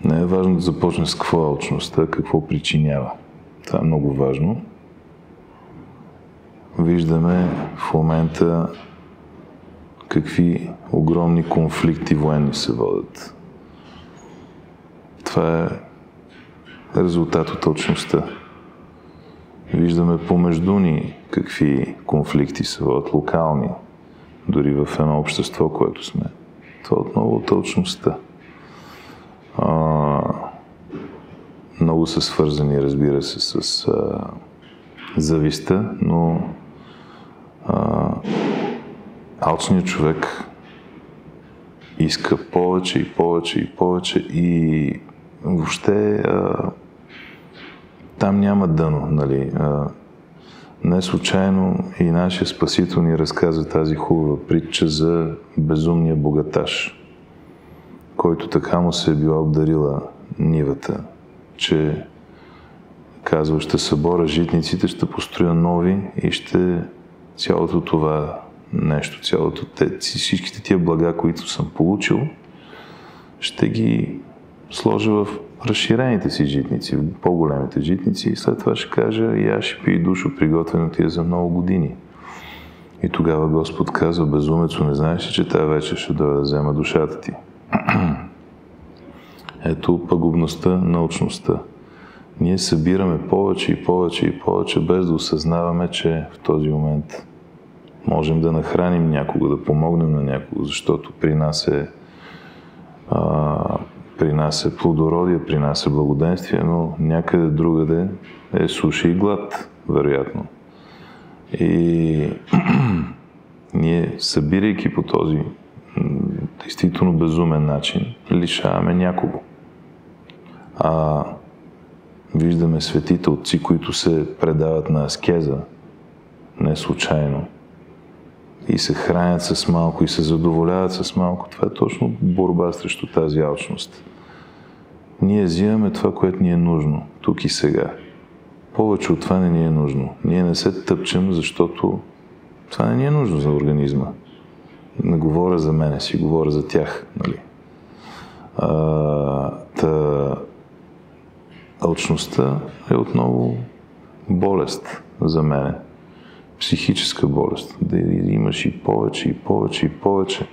Не е важно да започне с какво е алчността, какво причинява. Това е много важно. Виждаме в момента какви огромни конфликти военни се водят. Това е резултат от алчността. Виждаме помежду ни какви конфликти се водят, локални, дори в едно общество, което сме. Това отново от алчността. Много са свързани, разбира се, с завистта, но алчният човек иска повече и повече и повече и въобще там няма дъно, нали. Не случайно и нашия Спасител ни разказва тази хубава притча за безумния богаташ, който така му се е била обдарила нивата, че казва, ще съборя житниците, ще построя нови и ще цялото това нещо, всичките тия блага, които съм получил, ще ги сложа в разширените си житници, в по-големите житници и след това ще кажа, и аз ще пия душо приготвено тия за много години. И тогава Господ казва, безумецо, не знаеш ли, че тази вечер ще дойде да взема душата ти? Ето пагубността на алчността. Ние събираме повече и повече и повече, без да осъзнаваме, че в този момент можем да нахраним някого, да помогнем на някого, защото при нас е плодородие, при нас е благоденствие, но някъде другаде е суша и глад, вероятно. И ние, събирайки по този действително безумен начин, лишаваме някого. Виждаме светите отци, които се предават на аскеза, не случайно, и се хранят с малко, и се задоволяват с малко. Това е точно борба срещу тази алчност. Ние взимаме това, което ни е нужно, тук и сега. Повече от това не ни е нужно. Ние не се тъпчем, защото това не ни е нужно за организма. Не говоря за мене си, говоря за тях. Нали? Алчността е отново болест за мене. Психическа болест. Да имаш и повече, и повече, и повече.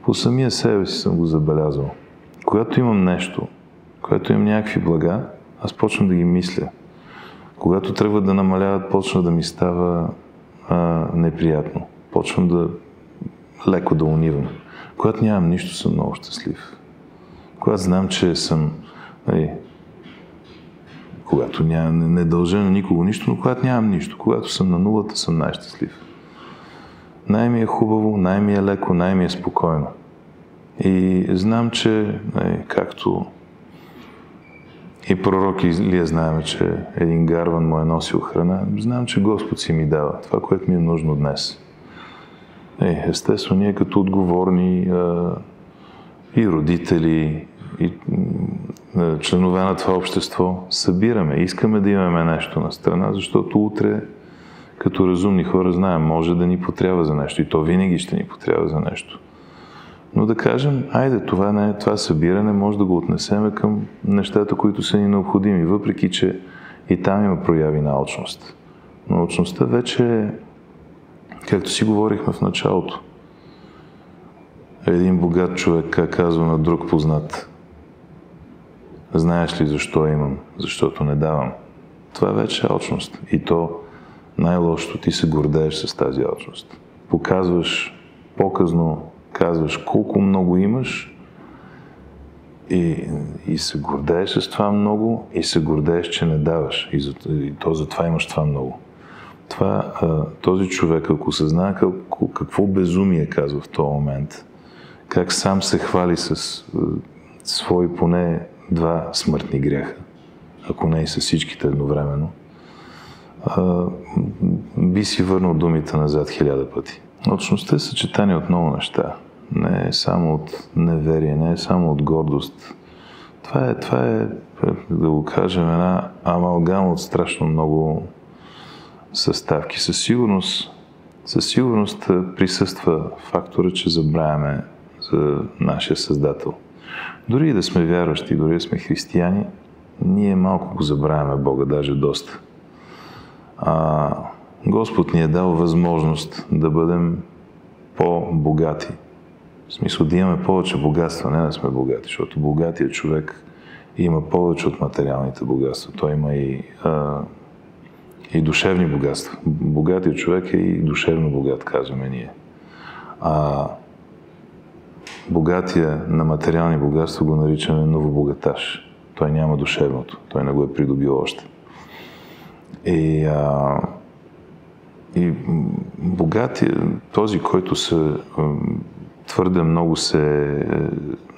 По самия себе си съм го забелязал. Когато имам нещо, когато имам някакви блага, аз почвам да ги мисля. Когато тръгват да намаляват, почва да ми става неприятно. Почвам леко да унивам. Когато нямам нищо, съм много щастлив. Когато знам, че съм... когато не дължа на никого нищо, но когато нямам нищо, когато съм на нулата, съм най-щастлив. Най-ми е хубаво, най-ми е леко, най-ми е спокойно. И знам, че както и пророк Илия знаем, че един гарван му е носил храна, знам, че Господ си ми дава това, което ми е нужно днес. Естествено, ние като отговорни и родители, и членове на това общество, събираме, искаме да имаме нещо на страна, защото утре, като разумни хора, знаем, може да ни потрябва за нещо и то винаги ще ни потрябва за нещо. Но да кажем, айде, това събиране може да го отнесеме към нещата, които са ни необходими, въпреки че и там има прояви на алчност. Но алчността вече, както си говорихме в началото, един богат човек казва на друг познат: знаеш ли защо имам? Защото не давам. Това вече е алчност. И то най-лошото, ти се гордееш с тази алчност. Показно казваш колко много имаш и се гордееш с това много и се гордееш, че не даваш. И то затова имаш това много. Този човек, ако съзнае какво безумие казва в този момент, как сам се хвали с свои поне 2 смъртни гряха, ако не и с всичките едновременно, би си върнал думите назад 1000 пъти. Алчността е съчетание от много неща. Не е само от неверие, не е само от гордост. Това е, да го кажем, една амалгама от страшно много съставки. Със сигурност присъства фактора, че забравяме за нашия Създател. Дори и да сме вярващи, дори да сме християни, ние малко го забравяме Бога, даже доста. Господ ни е дал възможност да бъдем по-богати. В смисъл да имаме повече богатства, не да сме богати, защото богатият човек има повече от материалните богатства. Той има и душевни богатства. Богатият човек е и душевно богат, казваме ние. Богатия на материални богатства го наричаме новобогаташ. Той няма душевното, той не го е придобил още. И богатия, този, който твърде много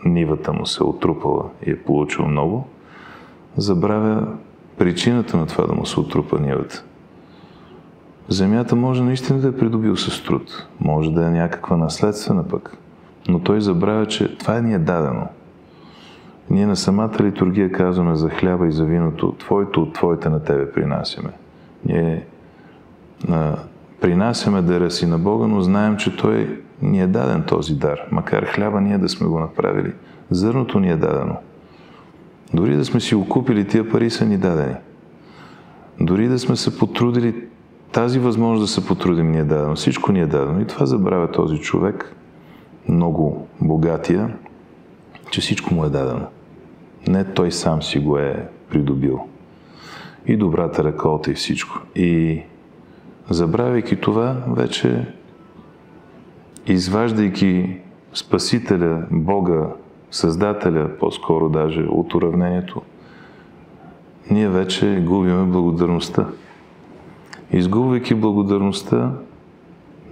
нивата му се отрупала и е получил много, забравя причината на това да му се отрупа нивата. Земята може наистина да е придобил с труд, може да е някаква наследствена пък, но той забравя, че това ни е дадено. Ние на самата литургия казваме за хляба и за виното, твоето от твоите на тебе принасяме. Ние принасяме дара си на Бога, но знаем, че Той ни е даден този дар. Макар хляба ние да сме го направили, зърното ни е дадено. Дори да сме си го купили, тия пари са ни дадени. Дори да сме се потрудили, тази възможност да се потрудим ни е дадено. Всичко ни е дадено. И това забравя този човек, много богатия, че всичко му е дадено. Не той сам си го е придобил. И добрата реколта и всичко. И забравяйки това, вече изваждайки Спасителя, Бога, Създателя, по-скоро даже от уравнението, ние вече губиме благодарността. Изгубвайки благодарността,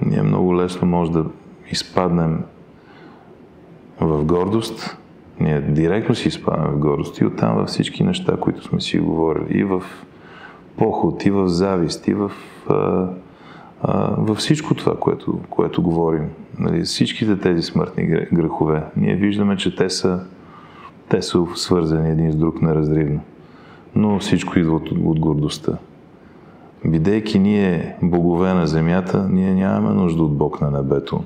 ние много лесно може да изпаднем в гордост. Ние директно си изпадаме в гордост и оттам във всички неща, които сме си говорили. И в поход, и в завист, и във всичко това, което говорим. Нали, всичките тези смъртни грехове. Ние виждаме, че те са свързани един с друг неразривно. Но всичко идва от гордостта. Бидейки ние богове на земята, ние нямаме нужда от Бог на небето.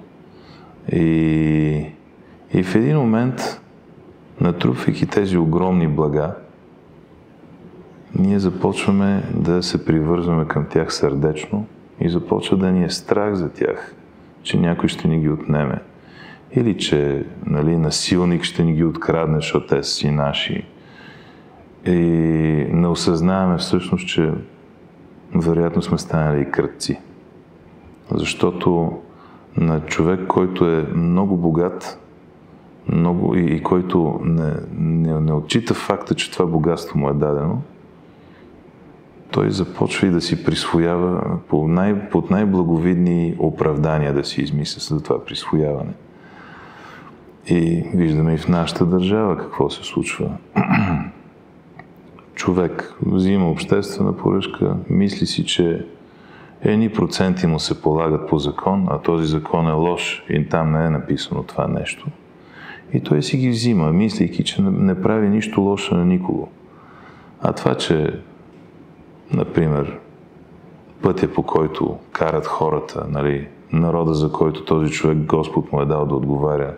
И в един момент, натрупвайки тези огромни блага, ние започваме да се привързваме към тях сърдечно и започва да ни е страх за тях, че някой ще ни ги отнеме. Или че насилник ще ни ги открадне, защото те са си наши. И не осъзнаваме всъщност, че вероятно сме станали и крадци. Защото на човек, който е много богат, и който не отчита факта, че това богатство му е дадено, той започва и да си присвоява под най-благовидни оправдания да си измисля за това присвояване. И виждаме и в нашата държава какво се случва. Човек взима обществена поръчка, мисли си, че едни проценти му се полагат по закон, а този закон е лош и там не е написано това нещо. И той си ги взима, мислейки, че не прави нищо лошо на никого. А това, че, например, пътя, по който карат хората, народа, за който този човек Господ му е дал да отговаря,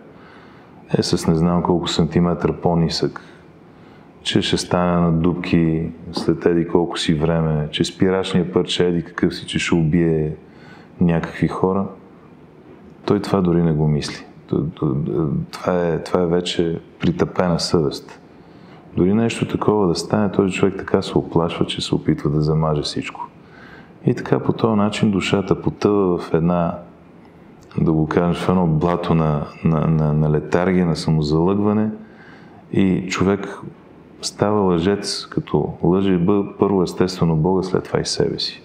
е с не знам колко сантиметра по-нисък, че ще стане на дупки след еди колко си време, че спирачният път ще еди какъв си, че ще убие някакви хора, той това дори не го мисли. Това е вече притъпена съвест. Дори нещо такова да стане, този човек така се оплашва, че се опитва да замаже всичко. И така по този начин душата потъва в да го кажем, в едно блато на летаргия, на самозалъгване и човек става лъжец, като лъже първо естествено Бога, след това и себе си.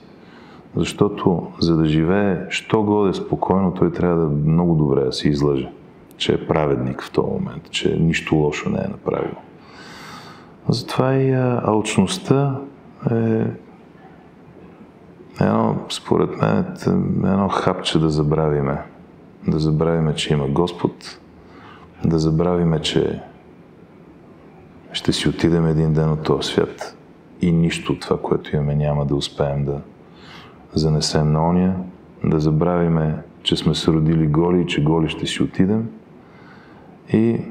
Защото за да живее що годе спокойно, той трябва да много добре да се излъже, че е праведник в този момент, че нищо лошо не е направил. Затова и алчността е според мен, едно хапче да забравиме. Да забравиме, че има Господ, да забравиме, че ще си отидем един ден от този свят и нищо от това, което имаме, няма да успеем да занесем на ония, да забравиме, че сме се родили голи и че голи ще си отидем и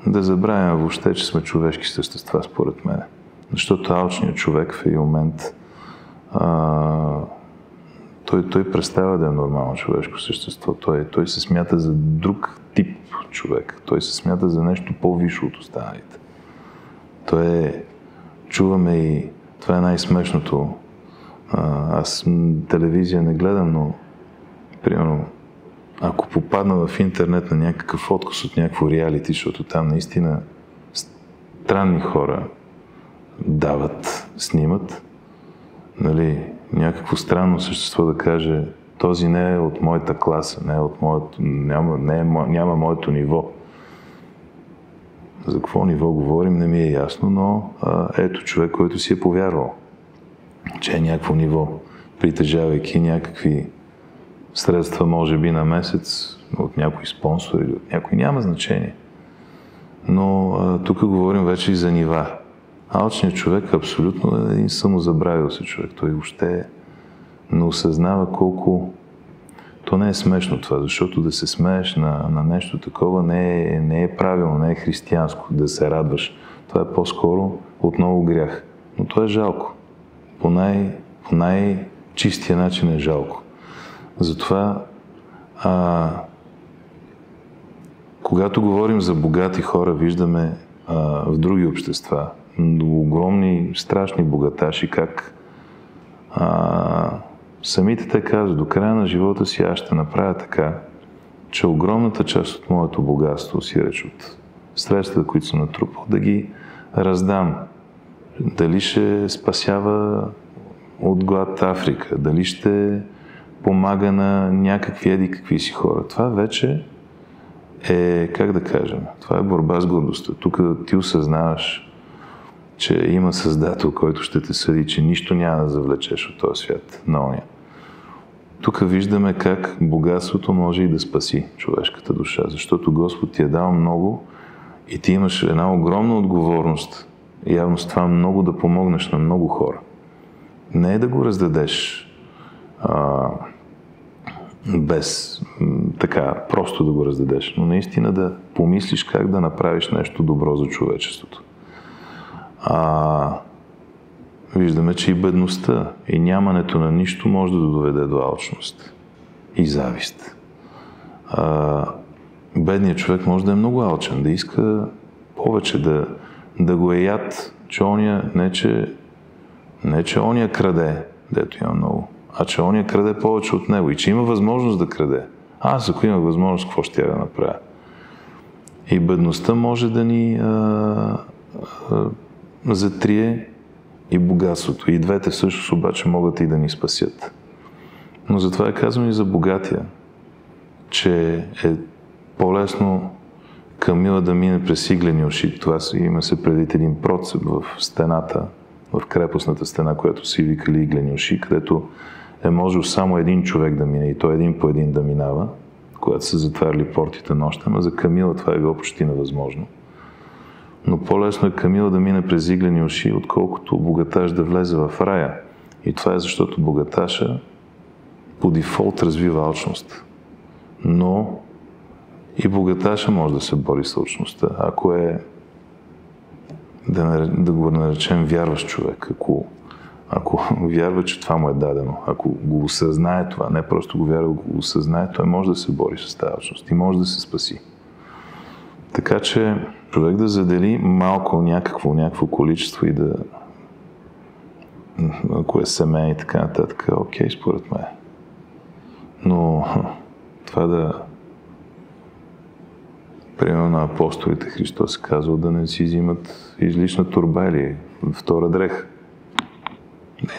да забравяме въобще, че сме човешки същества, според мен. Защото алчният човек в един момент той представя да е нормално човешко същество. Той се смята за друг тип човек. Той се смята за нещо по-висше от останалите. Чуваме и това е най-смешното. Аз телевизия не гледам, но примерно ако попадна в интернет на някакъв отказ от някакво реалити, защото там наистина странни хора дават, снимат, нали, някакво странно същество да каже, този не е от моята класа, не е от моето, няма моето ниво. За какво ниво говорим, не ми е ясно, но ето човек, който си е повярвал, че е някакво ниво, притежавайки някакви средства, може би на месец, от някои спонсори, от някои, няма значение. Но тук говорим вече и за нива. Алчният човек абсолютно е един самозабравил се човек. Той въобще не осъзнава колко... То не е смешно това, защото да се смееш на нещо такова не е правилно, не е християнско да се радваш. Това е по-скоро отново грях. Но то е жалко. По най-чистия начин е жалко. Затова, когато говорим за богати хора, виждаме в други общества огромни, страшни богаташи, как самите те казват, до края на живота си аз ще направя така, че огромната част от моето богатство, си реч от средствата, които съм натрупал, да ги раздам. Дали ще спасява от глад Африка, дали ще помага на някакви какви си хора. Това вече е, как да кажем, това е борба с гордостта. Тук ти осъзнаваш, че има Създател, който ще те съди, че нищо няма да завлечеш от този свят на оня. Тук виждаме как богатството може и да спаси човешката душа, защото Господ ти е дал много и ти имаш една огромна отговорност, явно с това много да помогнеш на много хора. Не е да го раздадеш без така, просто да го раздадеш, но наистина да помислиш как да направиш нещо добро за човечеството. Виждаме, че и бедността, и нямането на нищо може да доведе до алчност и завист. Бедният човек може да е много алчен, да иска повече, да го е яд, че оня, не че оня краде, дето има много, а че оня краде повече от него и че има възможност да краде. Аз, ако имах възможност, какво ще я да направя? И бедността може да ни затрие и богатството. И двете всъщност обаче могат и да ни спасят. Но затова казвам и за богатия, че е по-лесно камила да мине през иглени уши. Това има се предвид един процеп в стената, в крепостната стена, която си викали иглени уши, където е можел само един човек да мине и той един по един да минава, когато са затваряли портите нощем, а за камила това е било почти невъзможно. Но по-лесно е камила да мине през иглени уши, отколкото богаташ да влезе в рая. И това е защото богаташа по дефолт развива алчност. Но и богаташа може да се бори с алчността. Ако е, да го наречем, вярващ човек, ако вярва, че това му е дадено, ако го осъзнае това, не просто го вярва, го осъзнае, той може да се бори с тази алчност и може да се спаси. Така че човек да задели малко някакво количество и да, ако е семей и така нататък, окей, според мен. Но това примерно на апостолите Христос е казал да не си взимат излишна торба или втора дреха.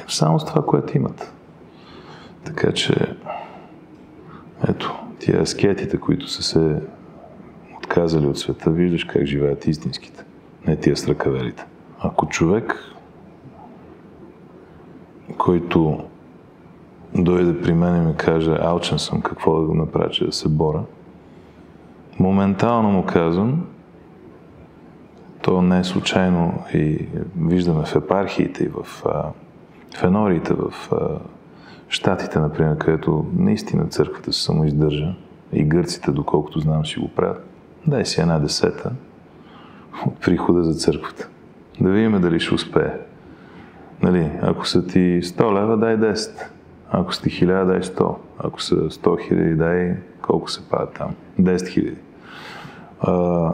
Само с това, което имат. Така че, ето, тия аскетите, които са се отказали от света, виждаш как живеят истинските, не тия с ръкавелите. Ако човек, който дойде при мен и ми каже, алчен съм, какво да го направя, че да се боря, моментално му казвам, то не е случайно и виждаме в епархиите и в енориите, в щатите, например, където наистина църквата се самоиздържа и гърците, доколкото знам, си го правят. Дай си 1/10 от прихода за църквата. Да видим дали ще успее. Нали, ако са ти 100 лева, дай 10. Ако са ти 1000, дай 100. Ако са 100 000, дай колко се пада там? 10 000.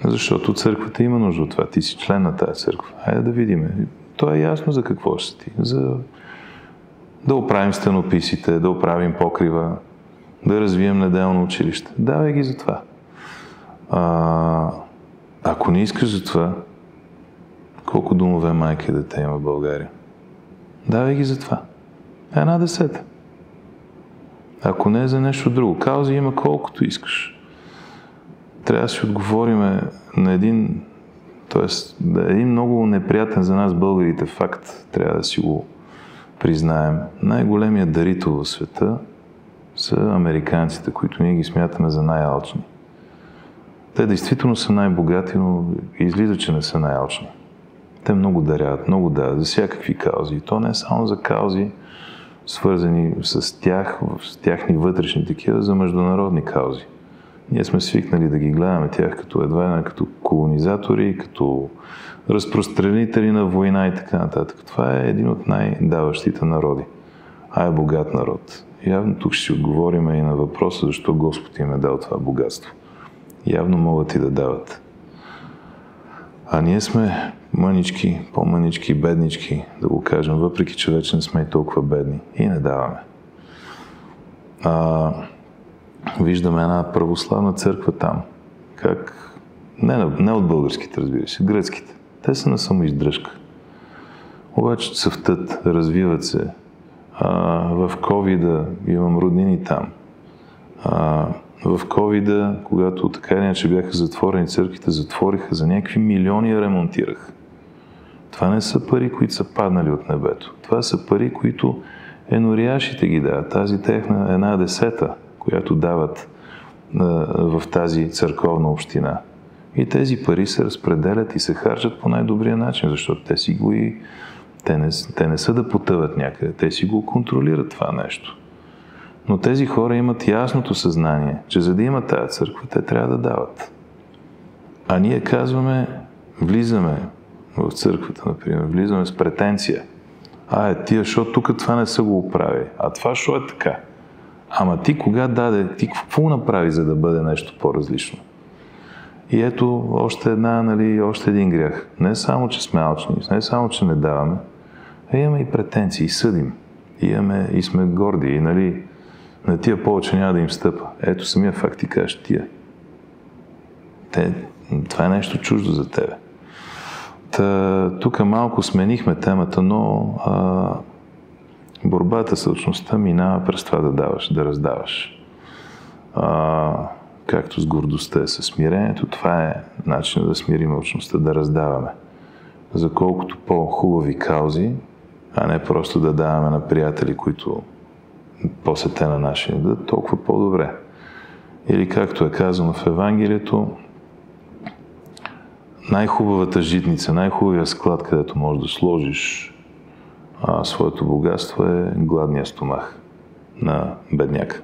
Защото църквата има нужда от това. Ти си член на тази църква. Хайде да видим. То е ясно за какво ще ти. За да оправим стенописите, да оправим покрива, да развием неделно училище. Давай ги за това. Ако не искаш за това, колко домове майка и дете има в България? Давай ги за това. 1/10. Ако не е за нещо друго. Каузи има колкото искаш. Трябва да си отговориме на един много неприятен за нас българите факт. Трябва да си го признаем. Най-големият дарител в света са американците, които ние ги смятаме за най-алчни. Те действително са най-богати, но излиза, че не са най-алчни. Те много даряват, много дават за всякакви каузи. И то не е само за каузи, свързани с тях, с тяхни вътрешни такива, за международни каузи. Ние сме свикнали да ги гледаме тях като едва като колонизатори, като разпространители на война и така нататък. Това е един от най-даващите народи. Е богат народ. Явно тук ще си отговорим и на въпроса, защо Господ им е дал това богатство. Явно могат и да дават. А ние сме мънички, по-мънички, беднички, да го кажем, въпреки че вече не сме и толкова бедни. И не даваме. Виждаме една православна църква там. Как? Не от българските, разбира се, гръцките. Те са на самоиздръжка. Обаче цъфтат, развиват се. В ковида имам роднини там. В ковида, когато така или иначе бяха затворени църквите, затвориха за някакви милиони и ремонтираха. Това не са пари, които са паднали от небето. Това са пари, които енорияшите ги дават. Тази техна 1/10, която дават в тази църковна община. И тези пари се разпределят и се харчат по най-добрия начин, защото те си го и... Те не са да потъват някъде, те си го контролират това нещо. Но тези хора имат ясното съзнание, че за да имат тази църква, те трябва да дават. А ние казваме, влизаме в църквата, например, влизаме с претенция. Тия, защото тук това не са го оправи. А това, що е така? Ама ти кога даде, ти какво направи, за да бъде нещо по-различно? И ето още още един грях. Не само, че сме алчни, не само, че не даваме, а имаме и претенции, и съдим. И сме горди, и на тия повече няма да им стъпа. Ето самия факт ти кажеш тия. Това е нещо чуждо за тебе. Тук малко сменихме темата, но борбата с алчността минава през това да даваш, да раздаваш. Както с гордостта, с смирението, това е начинът да смирим алчността, да раздаваме. За колкото по-хубави каузи, а не просто да даваме на приятели, които после те на наши не дадат, толкова по-добре. Или както е казано в Евангелието, най-хубавата житница, най-хубавия склад, където можеш да сложиш своето богатство, е гладния стомах на бедняка.